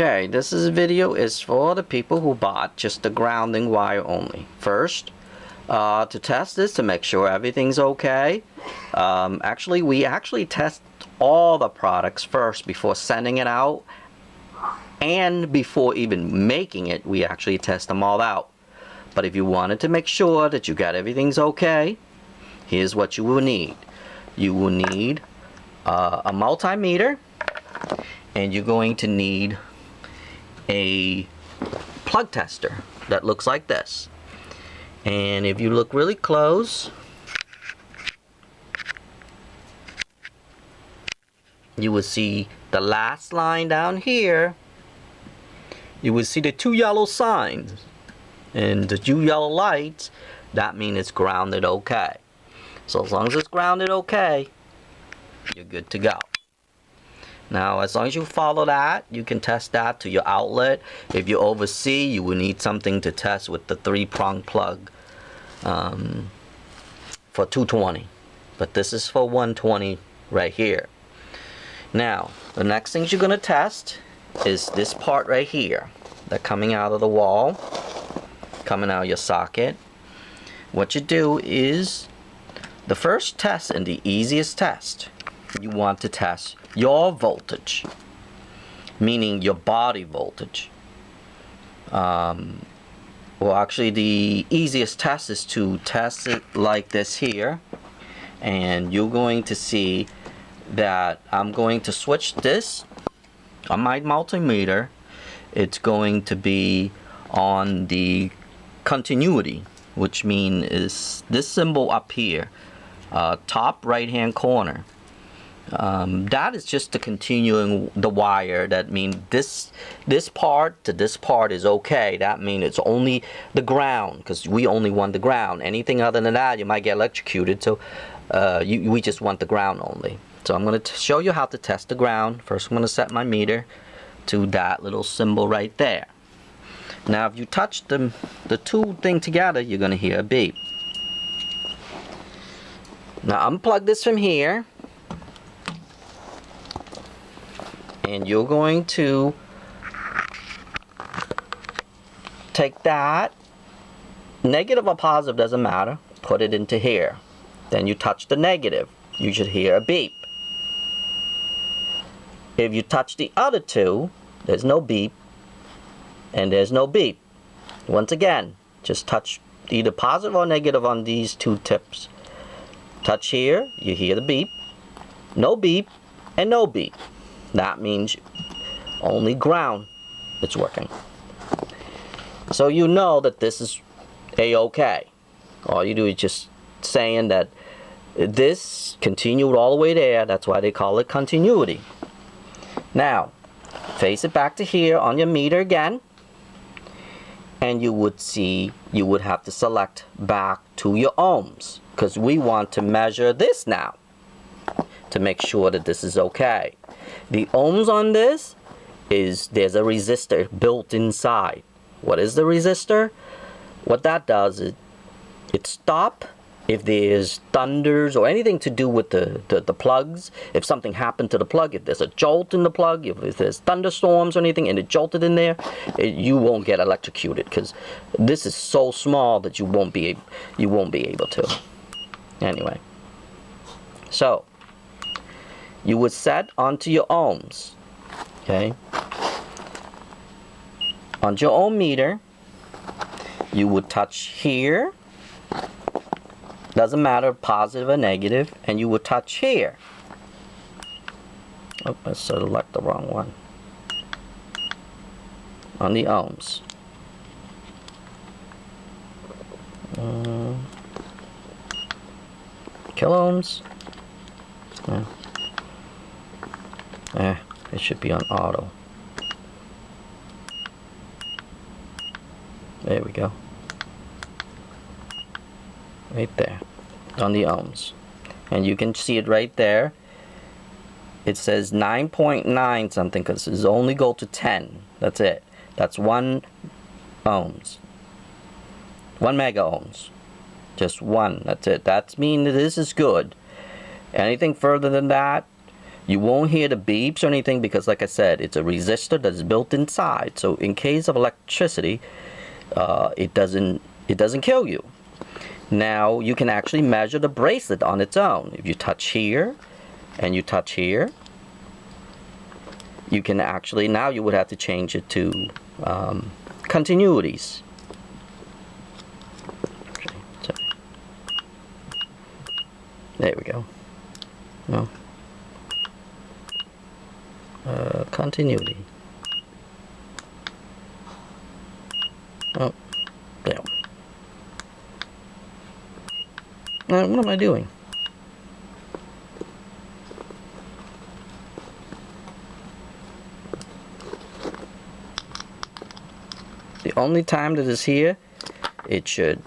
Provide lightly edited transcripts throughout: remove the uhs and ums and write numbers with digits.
Okay, this video is for the people who bought just the grounding wire only. First, to test this to make sure everything's okay. We actually test all the products first before sending it out, and before even making it, we actually test them all out. But if you wanted to make sure that you got everything's okay, here's what you will need. You will need a multimeter, and you're going to need a plug tester that looks like this. And if you look really close, you will see the last line down here. You will see the two yellow signs, and the two yellow lights, that means it's grounded okay. So as long as it's grounded okay, you're good to go. Now, as long as you follow that, you can test that to your outlet. If you oversee, you will need something to test with the 3-prong plug for 220. But this is for 120 right here. Now, the next things you're going to test is this part right here. That coming out of the wall, coming out of your socket. What you do is, the first test and the easiest test, you want to test your voltage, meaning your body voltage. Well, actually the easiest test is to test it like this here, and you're going to see that I'm going to switch this on my multimeter. It's going to be on the continuity, which means is this symbol up here, top right hand corner. That is just the continuing the wire. That means this part to this part is okay. That means it's only the ground, because we only want the ground. Anything other than that, you might get electrocuted. So we just want the ground only. So I'm going to show you how to test the ground. First, I'm going to set my meter to that little symbol right there. Now, if you touch the two things together, you're going to hear a beep. Now, unplug this from here. And you're going to take that, negative or positive doesn't matter, put it into here. Then you touch the negative, you should hear a beep. If you touch the other two, there's no beep and there's no beep. Once again, just touch either positive or negative on these two tips. Touch here, you hear the beep, no beep, and no beep. That means only ground it's working. So you know that this is a-okay. All you do is just saying that this continued all the way there. That's why they call it continuity. Now, face it back to here on your meter again. And you would see, you would have to select back to your ohms, because we want to measure this now to make sure that this is okay. The ohms on this is there's a resistor built inside. What is the resistor? What that does is it stops if there's thunders or anything to do with the plugs. If something happened to the plug, if there's a jolt in the plug, if there's thunderstorms or anything and it jolted in there, you won't get electrocuted, because this is so small that you won't be able to. Anyway, so you would set onto your ohms, okay? On your ohm meter, you would touch here, doesn't matter positive or negative, and you would touch here. Oh, I select the wrong one. On the ohms. Kiloohms. It should be on auto. There we go. Right there. On the ohms. And you can see it right there. It says 9.9 something, because it's only go to 10. That's it. That's 1 ohms. 1 mega ohms. Just 1. That's it. That means that this is good. Anything further than that, You won't hear the beeps or anything because, like I said, it's a resistor that's built inside. So in case of electricity, it doesn't kill you. Now you can actually measure the bracelet on its own. If you touch here and you touch here, you can actually, now you would have to change it to continuities. Okay, so there we go. No. Continuity. Oh, there. What am I doing? The only time that it's here, it should.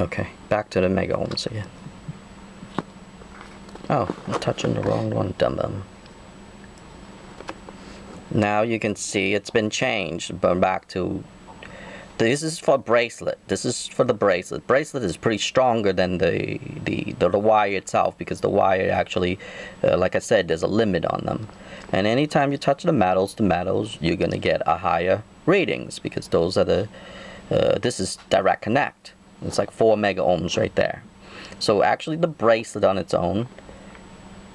Okay, back to the mega ohms again. Oh, I'm touching the wrong one, dum-dum. Now you can see it's been changed, but back to, this is for bracelet. This is for the bracelet. Bracelet is pretty stronger than the wire itself, because the wire actually, like I said, there's a limit on them. And anytime you touch the metals, you're gonna get a higher readings, because those are the, this is direct connect. It's like 4 mega ohms right there. So actually the bracelet on its own,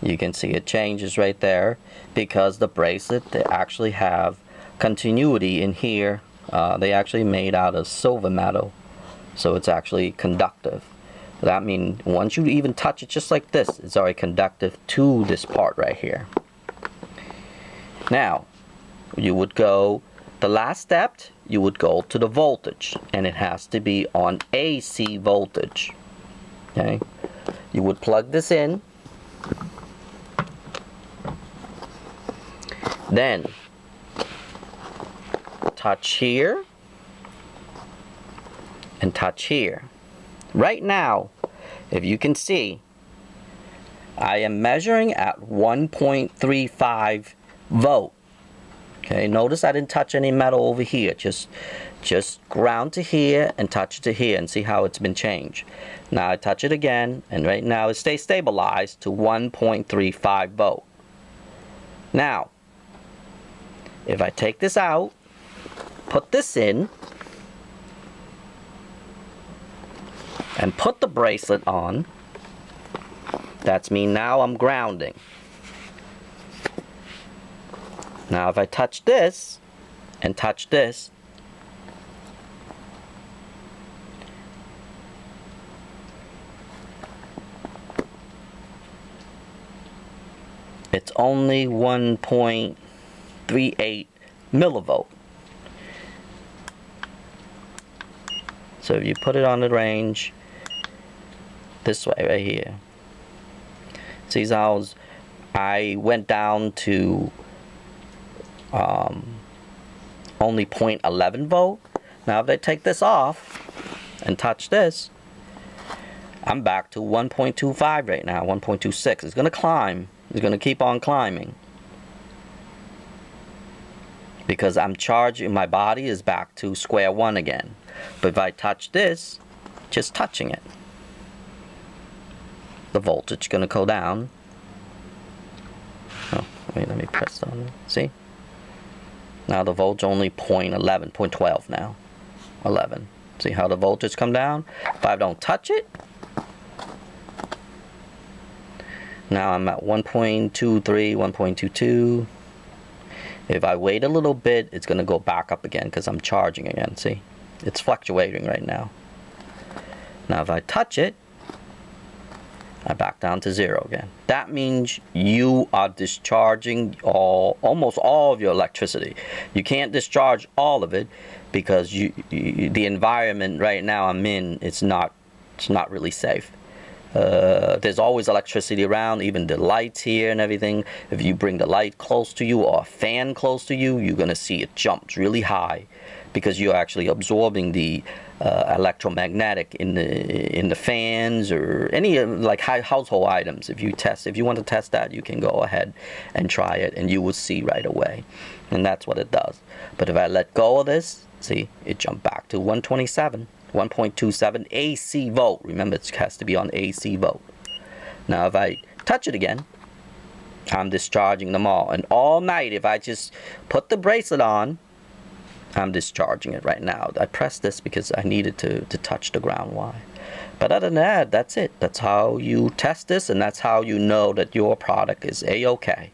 you can see it changes right there, because the bracelet, they actually have continuity in here. They actually made out of silver metal, so it's actually conductive. That means once you even touch it just like this, it's already conductive to this part right here. Now you would go, the last step, you would go to the voltage, and it has to be on AC voltage. Okay, you would plug this in, then touch here and touch here. Right now, if you can see, I am measuring at 1.35 volt. Okay, notice I didn't touch any metal over here, just ground to here and touch it to here, and see how it's been changed. Now I touch it again, and right now it stays stabilized to 1.35 volt. Now if I take this out, put this in, and put the bracelet on, that's me, now I'm grounding. Now if I touch this and touch this, it's only 1.38 millivolt. So if you put it on the range this way right here, see how I went down to only 0.11 volt. Now if I take this off and touch this, I'm back to 1.25 right now, 1.26. It's going to climb. It's going to keep on climbing, because I'm charging, my body is back to square one again. But if I touch this, just touching it, the voltage is going to go down. Oh, wait, let me press on it. See? Now the voltage only 0.11, 0.12 now. 11. See how the voltage come down? If I don't touch it, now I'm at 1.23, 1.22. If I wait a little bit, it's going to go back up again because I'm charging again. See? It's fluctuating right now. Now if I touch it, I back down to 0 again. That means you are discharging almost all of your electricity. You can't discharge all of it because the environment right now I'm in, it's not really safe. There's always electricity around, even the lights here and everything. If you bring the light close to you or a fan close to you, you're gonna see it jumps really high, because you're actually absorbing the electromagnetic in the fans or any like household items. If you want to test that, you can go ahead and try it, and you will see right away. And that's what it does. But if I let go of this, see, it jumped back to 127. 1.27 AC volt. Remember, it has to be on AC volt. Now if I touch it again, I'm discharging them all. And all night, if I just put the bracelet on, I'm discharging it right now. I pressed this because I needed to touch the ground wire. But other than that, that's it. That's how you test this, and that's how you know that your product is A-OK.